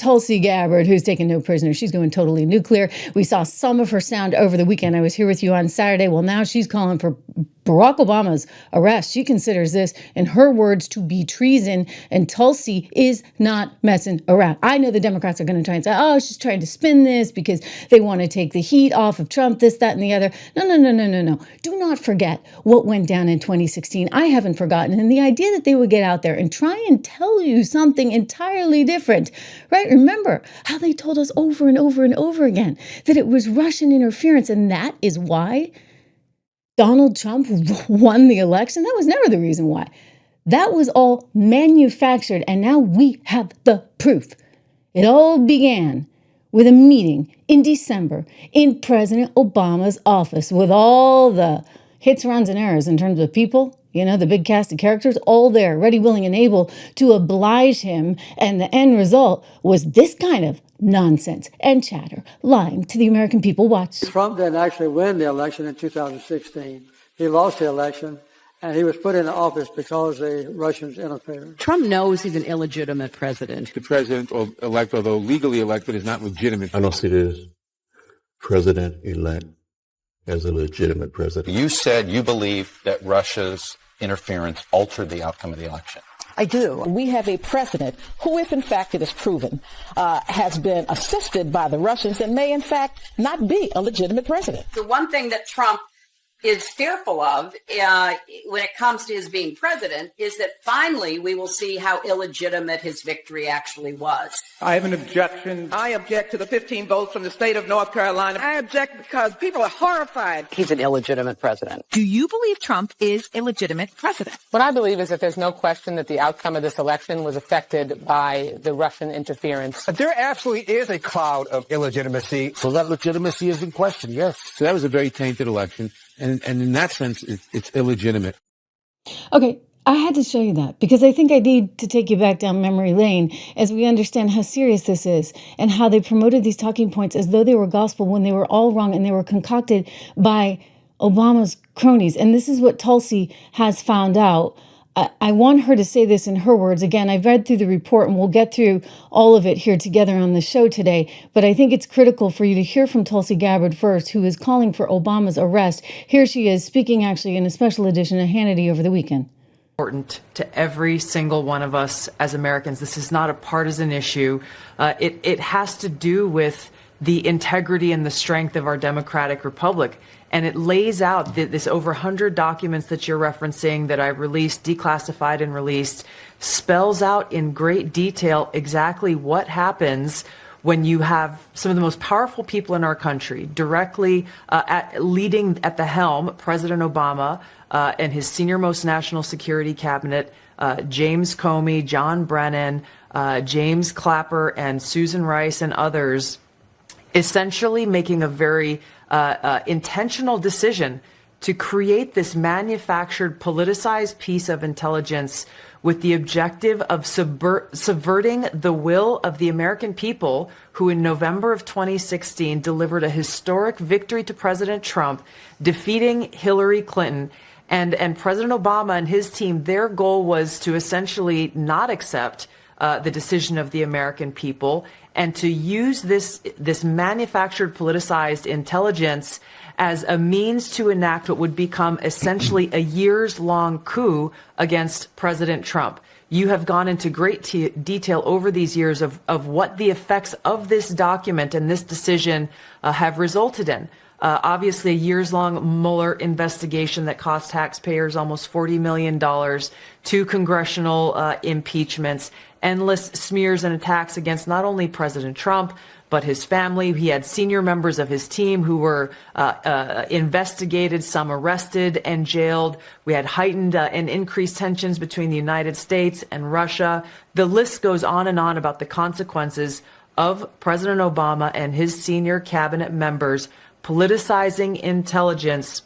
Tulsi Gabbard, who's taken no prisoners. She's going totally nuclear. We saw some of her sound over the weekend. I was here with you on Saturday. Well, now she's calling for Barack Obama's arrest. She considers this, in her words, to be treason, and Tulsi is not messing around. I know the Democrats are going to try and say, oh, she's trying to spin this because they want to take the heat off of Trump, this, that, and the other. No. Do not forget what went down in 2016. I haven't forgotten. And the idea that they would get out there and try and tell you something entirely different, right? Remember how they told us over and over and over again that it was Russian interference, and that is why Donald Trump won the election. That was never the reason why. That was all manufactured, and now we have the proof. It all began with a meeting in December in President Obama's office with all the hits, runs, and errors in terms of people, the big cast of characters, all there, ready, willing, and able to oblige him. And the end result was this kind of nonsense and chatter, lying to the American people. Watch. Trump didn't actually win the election in 2016. He lost the election, and he was put into office because the Russians interfered. Trump knows he's an illegitimate president. The president-elect, although legally elected, is not legitimate. I don't see this president-elect as a legitimate president. You said you believe that Russia's interference altered the outcome of the election. I do. We have a president who, if in fact it is proven, has been assisted by the Russians and may in fact not be a legitimate president. The one thing that Trump is fearful of when it comes to his being president is that finally we will see how illegitimate his victory actually was. I have an objection. I object to the 15 votes from the state of North Carolina. I object because people are horrified. He's an illegitimate president. Do you believe Trump is a legitimate president? What I believe is that there's no question that the outcome of this election was affected by the Russian interference. There absolutely is a cloud of illegitimacy. So that legitimacy is in question, yes. So that was a very tainted election. And in that sense, it's illegitimate. Okay, I had to show you that because I think I need to take you back down memory lane as we understand how serious this is and how they promoted these talking points as though they were gospel when they were all wrong and they were concocted by Obama's cronies. And this is what Tulsi has found out. I want her to say this in her words. Again, I've read through the report and we'll get through all of it here together on the show today. But I think it's critical for you to hear from Tulsi Gabbard first, who is calling for Obama's arrest. Here she is speaking actually in a special edition of Hannity over the weekend. Important to every single one of us as Americans. This is not a partisan issue. It has to do with the integrity and the strength of our democratic republic. And it lays out this over 100 documents that you're referencing that I released, declassified and released, spells out in great detail exactly what happens when you have some of the most powerful people in our country directly leading at the helm, President Obama and his senior-most national security cabinet, James Comey, John Brennan, James Clapper, and Susan Rice and others, essentially making a very intentional decision to create this manufactured, politicized piece of intelligence with the objective of subverting the will of the American people who in November of 2016 delivered a historic victory to President Trump, defeating Hillary Clinton. And President Obama and his team, their goal was to essentially not accept the decision of the American people and to use this manufactured, politicized intelligence as a means to enact what would become essentially a years-long coup against President Trump. You have gone into great detail over these years of what the effects of this document and this decision have resulted in. Obviously, a years-long Mueller investigation that cost taxpayers almost $40 million, 2 congressional impeachments, endless smears and attacks against not only President Trump, but his family. He had senior members of his team who were investigated, some arrested and jailed. We had heightened and increased tensions between the United States and Russia. The list goes on and on about the consequences of President Obama and his senior cabinet members politicizing intelligence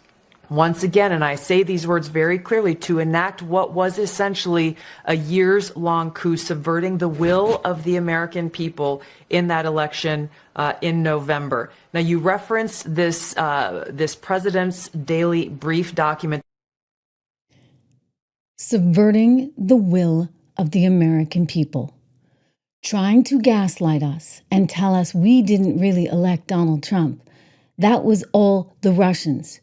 once again, and I say these words very clearly, to enact what was essentially a years-long coup, subverting the will of the American people in that election in November. Now, you referenced this president's daily brief document. Subverting the will of the American people. trying to gaslight us and tell us we didn't really elect Donald Trump. That was all the Russians.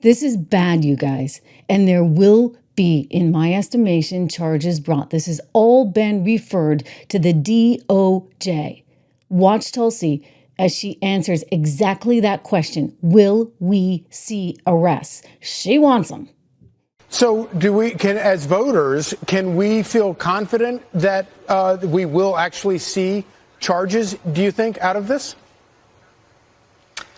This is bad, you guys, and there will be, in my estimation, charges brought. This has all been referred to the DOJ. Watch Tulsi as she answers exactly that question. Will we see arrests? She wants them. So as voters, can we feel confident that we will actually see charges, do you think, out of this?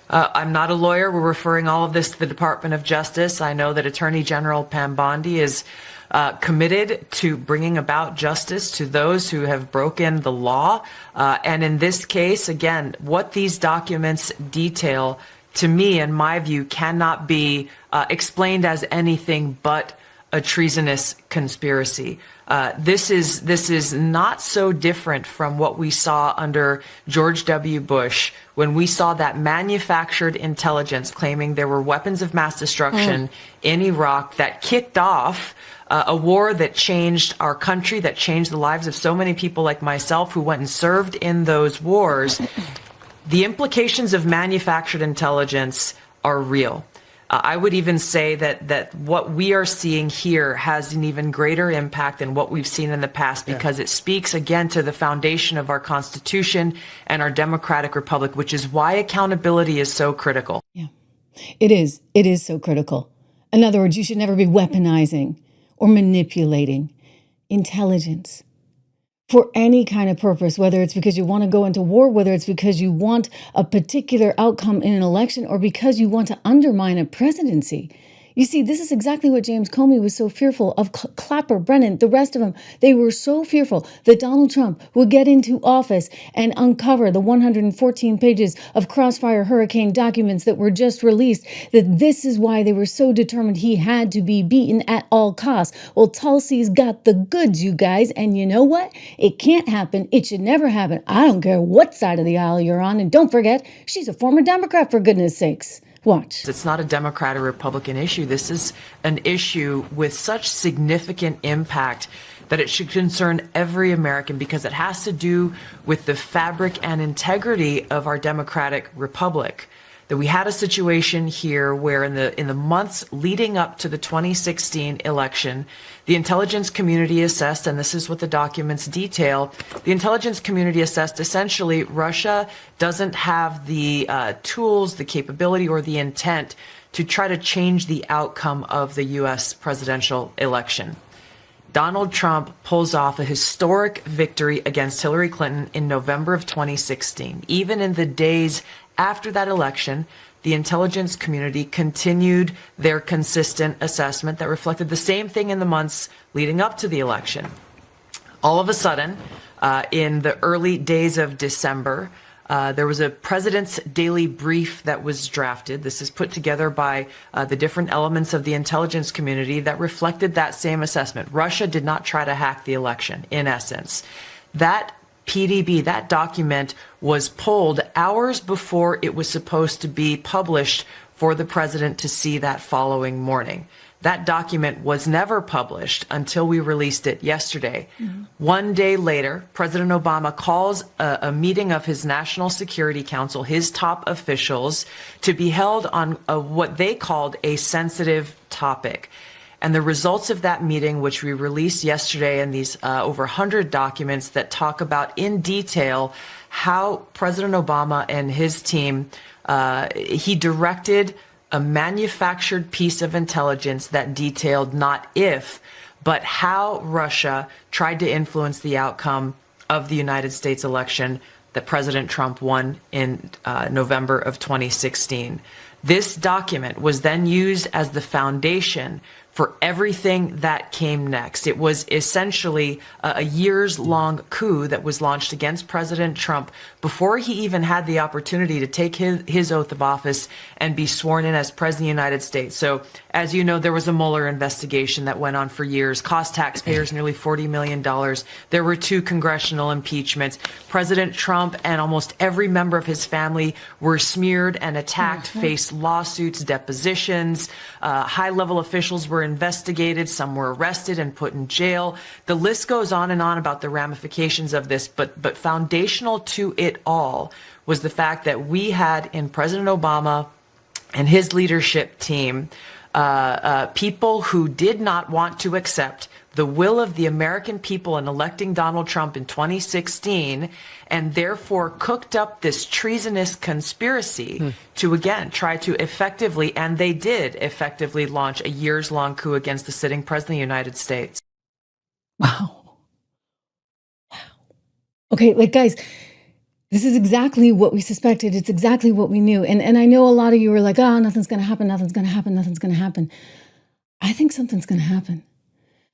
I'm not a lawyer. We're referring all of this to the Department of Justice. I know that Attorney General Pam Bondi is committed to bringing about justice to those who have broken the law. And in this case, again, what these documents detail, to me, in my view, cannot be explained as anything but a treasonous conspiracy. This is not so different from what we saw under George W. Bush, when we saw that manufactured intelligence claiming there were weapons of mass destruction in Iraq that kicked off a war that changed our country, that changed the lives of so many people like myself who went and served in those wars. The implications of manufactured intelligence are real. I would even say that what we are seeing here has an even greater impact than what we've seen in the past, because it speaks again to the foundation of our Constitution and our democratic republic, which is why accountability is so critical. Yeah, it is. It is so critical. In other words, you should never be weaponizing or manipulating intelligence for any kind of purpose, whether it's because you want to go into war, whether it's because you want a particular outcome in an election, or because you want to undermine a presidency. You see, this is exactly what James Comey was so fearful of. Clapper, Brennan, the rest of them, they were so fearful that Donald Trump would get into office and uncover the 114 pages of Crossfire Hurricane documents that were just released, that this is why they were so determined he had to be beaten at all costs. Well, Tulsi's got the goods, you guys, and you know what? It can't happen. It should never happen. I don't care what side of the aisle you're on, and don't forget, she's a former Democrat, for goodness sakes. Watch. It's not a Democrat or Republican issue. This is an issue with such significant impact that it should concern every American, because it has to do with the fabric and integrity of our democratic republic. That we had a situation here where in the months leading up to the 2016 election, the intelligence community assessed, and this is what the documents detail, the intelligence community assessed essentially Russia doesn't have the tools, the capability, or the intent to try to change the outcome of the U.S. presidential election. Donald Trump pulls off a historic victory against Hillary Clinton in November of 2016. Even in the days after that election, the intelligence community continued their consistent assessment that reflected the same thing in the months leading up to the election. All of a sudden, in the early days of December, there was a president's daily brief that was drafted. This is put together by the different elements of the intelligence community that reflected that same assessment. Russia did not try to hack the election, in essence. That PDB, that document, was pulled hours before it was supposed to be published for the president to see that following morning. That document was never published until we released it yesterday. Mm-hmm. One day later, President Obama calls a meeting of his National Security Council, his top officials, to be held on what they called a sensitive topic. And the results of that meeting, which we released yesterday, and these over 100 documents that talk about in detail how President Obama and his team, he directed a manufactured piece of intelligence that detailed not if, but how Russia tried to influence the outcome of the United States election that President Trump won in November of 2016. This document was then used as the foundation for everything that came next. It was essentially a years-long coup that was launched against President Trump before he even had the opportunity to take his oath of office and be sworn in as President of the United States. So, as you know, there was a Mueller investigation that went on for years, cost taxpayers nearly $40 million. There were 2 congressional impeachments. President Trump and almost every member of his family were smeared and attacked, faced lawsuits, depositions. High-level officials were were investigated, some were arrested and put in jail. The list goes on and on about the ramifications of this, but foundational to it all was the fact that we had in President Obama and his leadership team people who did not want to accept the will of the American people in electing Donald Trump in 2016, and therefore cooked up this treasonous conspiracy to, again, try to effectively, and they did effectively, launch a years-long coup against the sitting president of the United States. Wow. Okay, like, guys, this is exactly what we suspected. It's exactly what we knew. And I know a lot of you were like, oh, nothing's going to happen, nothing's going to happen, nothing's going to happen. I think something's going to happen.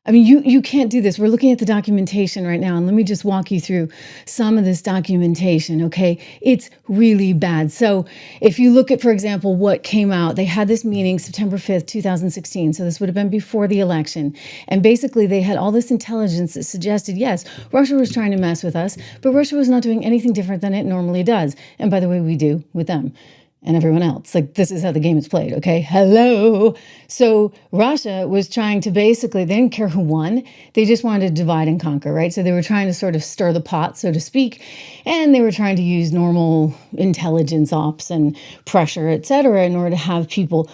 I mean, you can't do this. We're looking at the documentation right now, and let me just walk you through some of this documentation, okay? It's really bad. So if you look at, for example, what came out, they had this meeting September 5th, 2016. So this would have been before the election. And basically, they had all this intelligence that suggested, yes, Russia was trying to mess with us, but Russia was not doing anything different than it normally does. And by the way, we do with them and everyone else. Like, this is how the game is played, okay? Hello. So Russia was trying to basically, they didn't care who won. They just wanted to divide and conquer, right? So they were trying to sort of stir the pot, so to speak, and they were trying to use normal intelligence ops and pressure, et cetera, in order to have people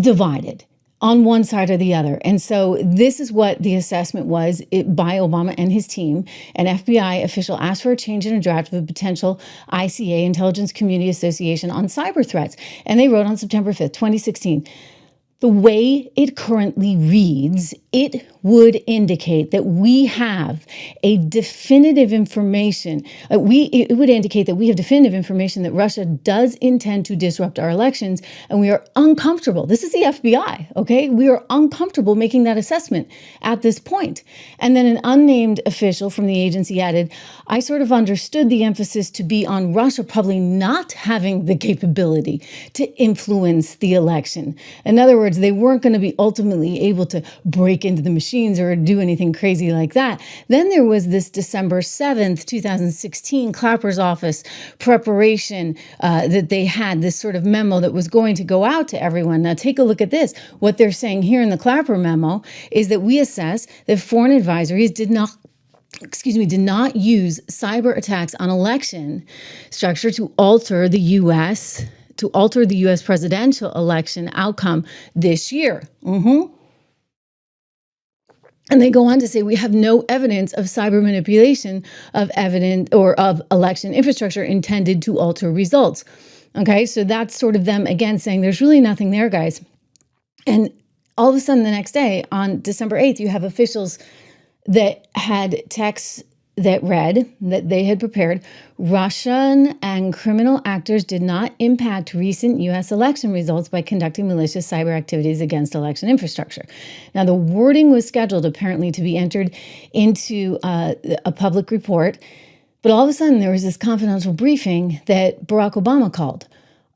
divided on one side or the other. And so this is what the assessment was by Obama and his team. An FBI official asked for a change in a draft of a potential ICA, Intelligence Community Association, on cyber threats. And they wrote on September 5th, 2016, the way it currently reads, it would indicate that we have a definitive information. It would indicate that we have definitive information that Russia does intend to disrupt our elections, and we are uncomfortable. This is the FBI, okay? We are uncomfortable making that assessment at this point. And then an unnamed official from the agency added, I sort of understood the emphasis to be on Russia probably not having the capability to influence the election. In other words, they weren't going to be ultimately able to break into the machines or do anything crazy like that. Then there was this December 7th, 2016 Clapper's office preparation that they had, this sort of memo that was going to go out to everyone. Now take a look at this. What they're saying here in the Clapper memo is that we assess that foreign advisories did not use cyber attacks on election structure to alter the U.S. presidential election outcome this year. And they go on to say we have no evidence of cyber manipulation of election infrastructure intended to alter results. Okay, so that's sort of them again saying there's really nothing there, guys. And all of a sudden the next day on December 8th, you have officials that had texts that read that they had prepared, Russian and criminal actors did not impact recent U.S. election results by conducting malicious cyber activities against election infrastructure. Now, the wording was scheduled apparently to be entered into a public report, but all of a sudden there was this confidential briefing that Barack Obama called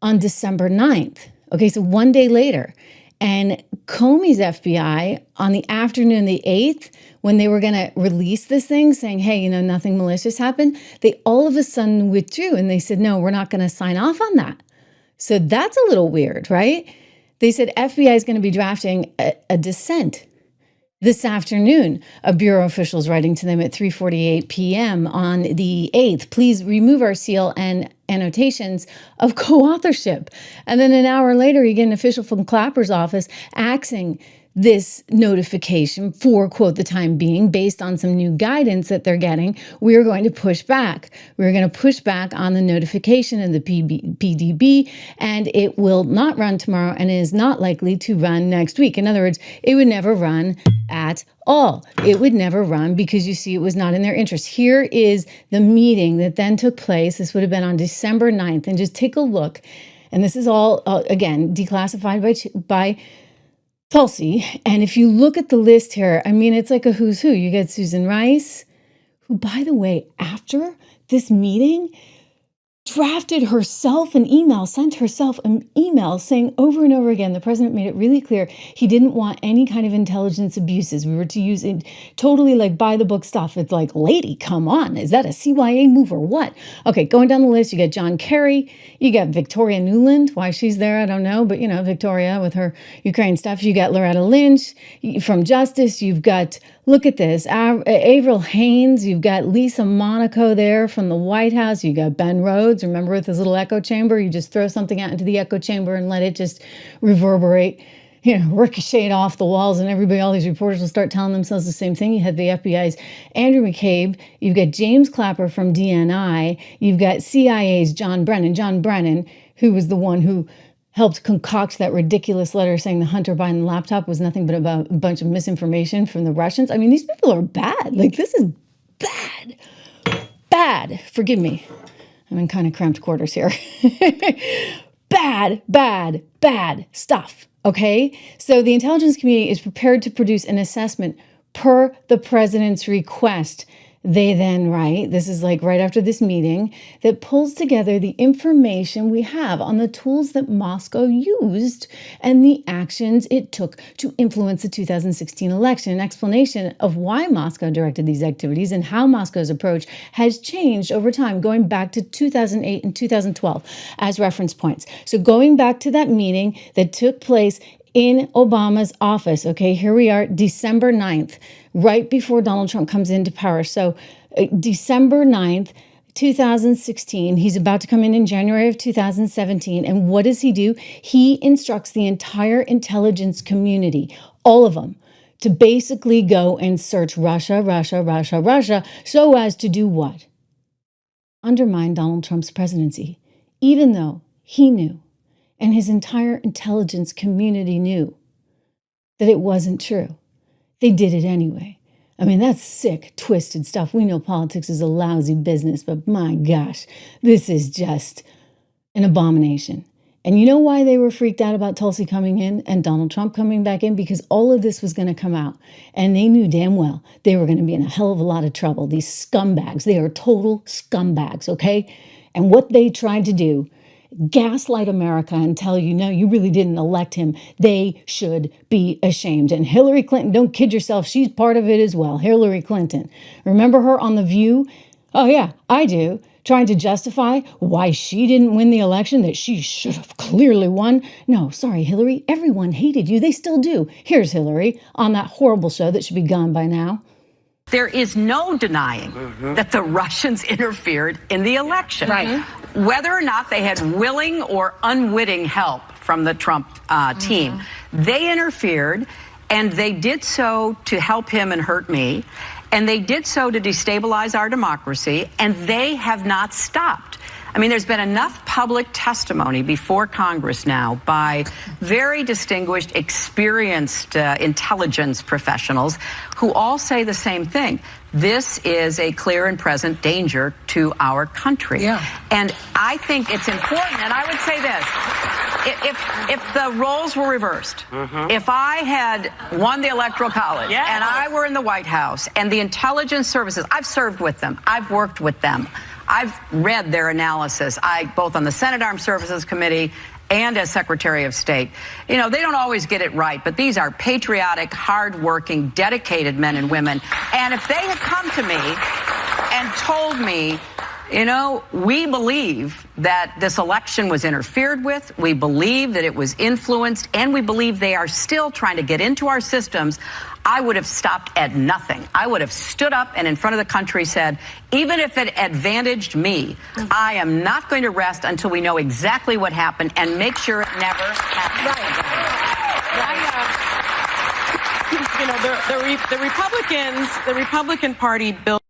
on December 9th. Okay, so one day later. And Comey's FBI on the afternoon of the 8th, when they were going to release this thing saying, hey, nothing malicious happened, they all of a sudden withdrew and they said, no, we're not going to sign off on that. So that's a little weird, right? They said FBI is going to be drafting a dissent this afternoon. A bureau official is writing to them at 3:48 p.m. on the 8th. Please remove our seal and annotations of co-authorship. And then an hour later, you get an official from Clapper's office axing this notification for, quote, the time being, based on some new guidance that they're getting. We are going to push back. We're going to push back on the notification of the PDB, and it will not run tomorrow and is not likely to run next week. In other words, it would never run at all. It would never run because, you see, it was not in their interest. Here is the meeting that then took place. This would have been on December 9th. And just take a look. And this is all, again, declassified by Tulsi. And if you look at the list here, I mean, it's like a who's who. You get Susan Rice, who, by the way, after this meeting, drafted herself an email, sent herself an email saying over and over again, the president made it really clear he didn't want any kind of intelligence abuses. We were to use it totally like by the book stuff. It's like, lady, come on. Is that a CYA move or what? Okay, going down the list, you got John Kerry, you got Victoria Nuland. Why she's there, I don't know, but you know, Victoria with her Ukraine stuff. You got Loretta Lynch from Justice. You've got, look at this, Avril Haines. You've got Lisa Monaco there from the White House. You got Ben Rhodes. Remember with his little echo chamber? You just throw something out into the echo chamber and let it just reverberate, you know, ricochet off the walls, and everybody, all these reporters will start telling themselves the same thing. You had the FBI's Andrew McCabe. You've got James Clapper from DNI. You've got CIA's John Brennan, who was the one who helped concoct that ridiculous letter saying the Hunter Biden laptop was nothing but about a bunch of misinformation from the Russians. I mean, these people are bad. Like, this is bad. Bad. Forgive me. I'm in kind of cramped quarters here. Bad stuff. Okay? So the intelligence community is prepared to produce an assessment per the president's request. They then write, this is like right after this meeting, that pulls together the information we have on the tools that Moscow used and the actions it took to influence the 2016 election. An explanation of why Moscow directed these activities and how Moscow's approach has changed over time, going back to 2008 and 2012 as reference points. So going back to that meeting that took place in Obama's office. Okay, here we are, December 9th, right before Donald Trump comes into power. So December 9th, 2016, he's about to come in January of 2017. And what does he do? He instructs the entire intelligence community, all of them, to basically go and search Russia, so as to do what? Undermine Donald Trump's presidency, even though he knew and his entire intelligence community knew that it wasn't true. They did it anyway. I mean, that's sick, twisted stuff. We know politics is a lousy business, but my gosh, this is just an abomination. And you know why they were freaked out about Tulsi coming in and Donald Trump coming back in? Because all of this was going to come out. And they knew damn well they were going to be in a hell of a lot of trouble. These scumbags, they are total scumbags, okay? And what they tried to do, gaslight America and tell you, no, you really didn't elect him. They should be ashamed. And Hillary Clinton, don't kid yourself, she's part of it as well. Hillary Clinton. Remember her on The View? Oh yeah, I do. Trying to justify why she didn't win the election that she should have clearly won. No, sorry, Hillary, everyone hated you. They still do. Here's Hillary on that horrible show that should be gone by now. There is no denying that the Russians interfered in the election. Right. Whether or not they had willing or unwitting help from the Trump team, they interfered, and they did so to help him and hurt me, and they did so to destabilize our democracy, and they have not stopped. I mean, there's been enough public testimony before Congress now by very distinguished, experienced intelligence professionals who all say the same thing. This is a clear and present danger to our country. Yeah. And I think it's important, and I would say this. If the roles were reversed, if I had won the Electoral College and I were in the White House and the intelligence services, I've served with them, I've worked with them, I've read their analysis, both on the Senate Armed Services Committee and as Secretary of State. You know, they don't always get it right, but these are patriotic, hardworking, dedicated men and women. And if they had come to me and told me, you know, we believe that this election was interfered with, we believe that it was influenced, and we believe they are still trying to get into our systems, I would have stopped at nothing. I would have stood up and in front of the country said, even if it advantaged me, I am not going to rest until we know exactly what happened and make sure it never happened. The Republican Party built.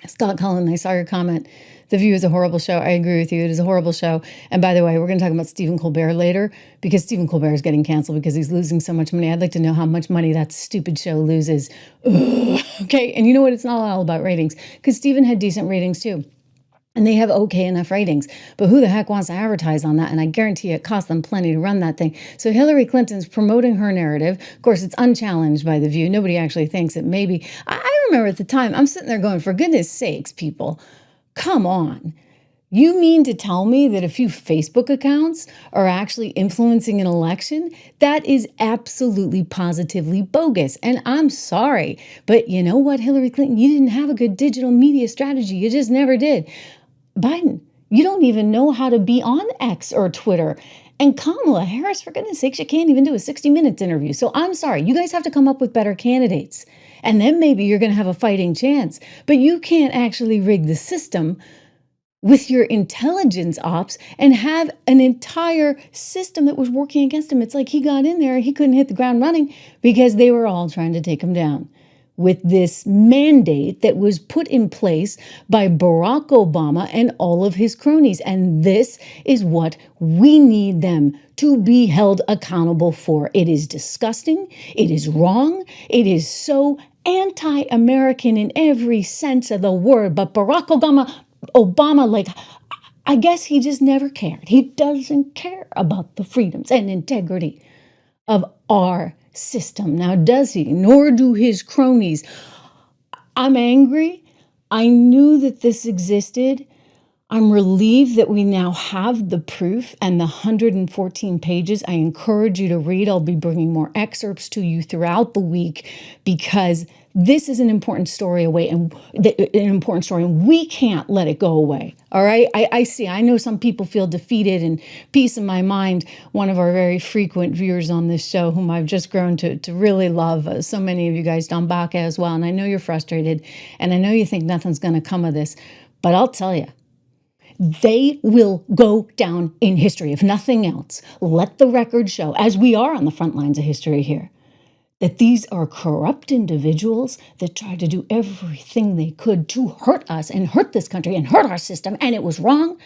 Scott Cullen, I saw your comment. The View is a horrible show. I agree with you. It is a horrible show. And by the way, we're going to talk about Stephen Colbert later because Stephen Colbert is getting canceled because he's losing so much money. I'd like to know how much money that stupid show loses. Ugh. Okay. And you know what? It's not all about ratings because Stephen had decent ratings too. And they have okay enough ratings. But who the heck wants to advertise on that? And I guarantee it costs them plenty to run that thing. So Hillary Clinton's promoting her narrative. Of course, it's unchallenged by The View. Nobody actually thinks it maybe. I remember at the time, I'm sitting there going, for goodness sakes, people, Come on. You mean to tell me that a few Facebook accounts are actually influencing an election? That is absolutely positively bogus. And I'm sorry, but you know what, Hillary Clinton? You didn't have a good digital media strategy. You just never did. Biden, you don't even know how to be on X or Twitter. And Kamala Harris, for goodness sakes, you can't even do a 60 Minutes interview. So I'm sorry, you guys have to come up with better candidates. And then maybe you're going to have a fighting chance. But you can't actually rig the system with your intelligence ops and have an entire system that was working against him. It's like he got in there, he couldn't hit the ground running because they were all trying to take him down. With this mandate that was put in place by Barack Obama and all of his cronies. And this is what we need them to be held accountable for. It is disgusting. It is wrong. It is so anti-American in every sense of the word. But Barack Obama, like, I guess he just never cared. He doesn't care about the freedoms and integrity of our system. Now, does he? Nor do his cronies. I'm angry. I knew that this existed. I'm relieved that we now have the proof and the 114 pages. I encourage you to read. I'll be bringing more excerpts to you throughout the week because this is an important story and we can't let it go away. All right. I know some people feel defeated, and Peace in My Mind, one of our very frequent viewers on this show, whom I've just grown to really love. So many of you guys, Don Baca as well. And I know you're frustrated, and I know you think nothing's going to come of this, but I'll tell you, they will go down in history, if nothing else. Let the record show, as we are on the front lines of history here, that these are corrupt individuals that tried to do everything they could to hurt us and hurt this country and hurt our system, and it was wrong,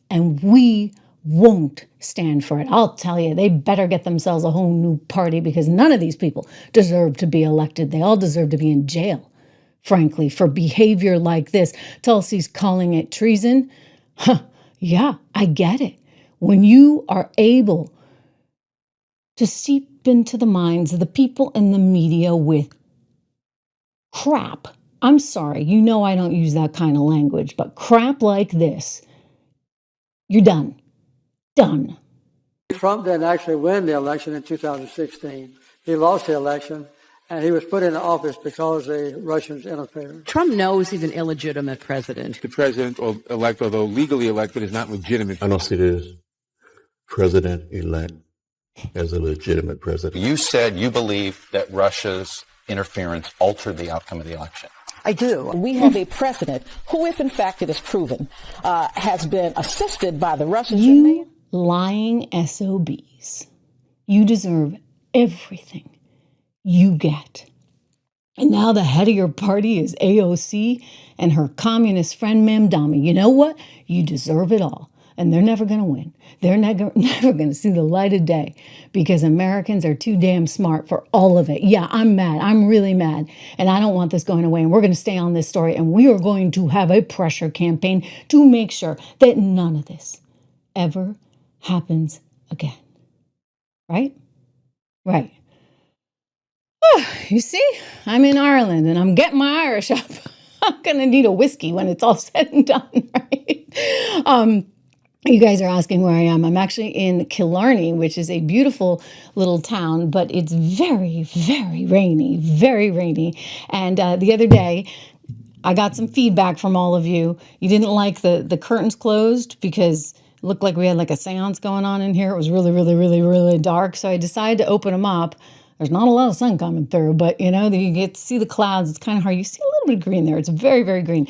and we won't stand for it. I'll tell you, they better get themselves a whole new party because none of these people deserve to be elected. They all deserve to be in jail, frankly, for behavior like this. Tulsi's calling it treason. Yeah, I get it. When you are able to seep into the minds of the people in the media with crap, I'm sorry, you know I don't use that kind of language, but crap like this, you're done. Done. Trump didn't actually win the election in 2016. He lost the election, and he was put into office because the Russians interfered. Trump knows he's an illegitimate president. The president-elect, although legally elected, is not legitimate. I don't see this president-elect as a legitimate president. You said you believe that Russia's interference altered the outcome of the election. I do. We have a president who, if in fact it is proven, has been assisted by the Russians. You lying SOBs. You deserve everything you get. And now the head of your party is AOC and her communist friend Mamdani. You know what? You deserve it all. And they're never going to win. They're never going to see the light of day because Americans are too damn smart for all of it. Yeah, I'm mad. I'm really mad. And I don't want this going away. And we're going to stay on this story. And we are going to have a pressure campaign to make sure that none of this ever happens again. Right? Right. Oh, you see, I'm in Ireland and I'm getting my Irish up. I'm going to need a whiskey when it's all said and done, right? You guys are asking where I am. I'm actually in Killarney, which is a beautiful little town, but it's very, very rainy, very rainy. And the other day, I got some feedback from all of you. You didn't like the curtains closed because it looked like we had like a seance going on in here. It was really, really, really, really dark. So I decided to open them up. There's not a lot of sun coming through, but you know, you get to see the clouds. It's kind of hard. You see a little bit of green there. It's very, very green.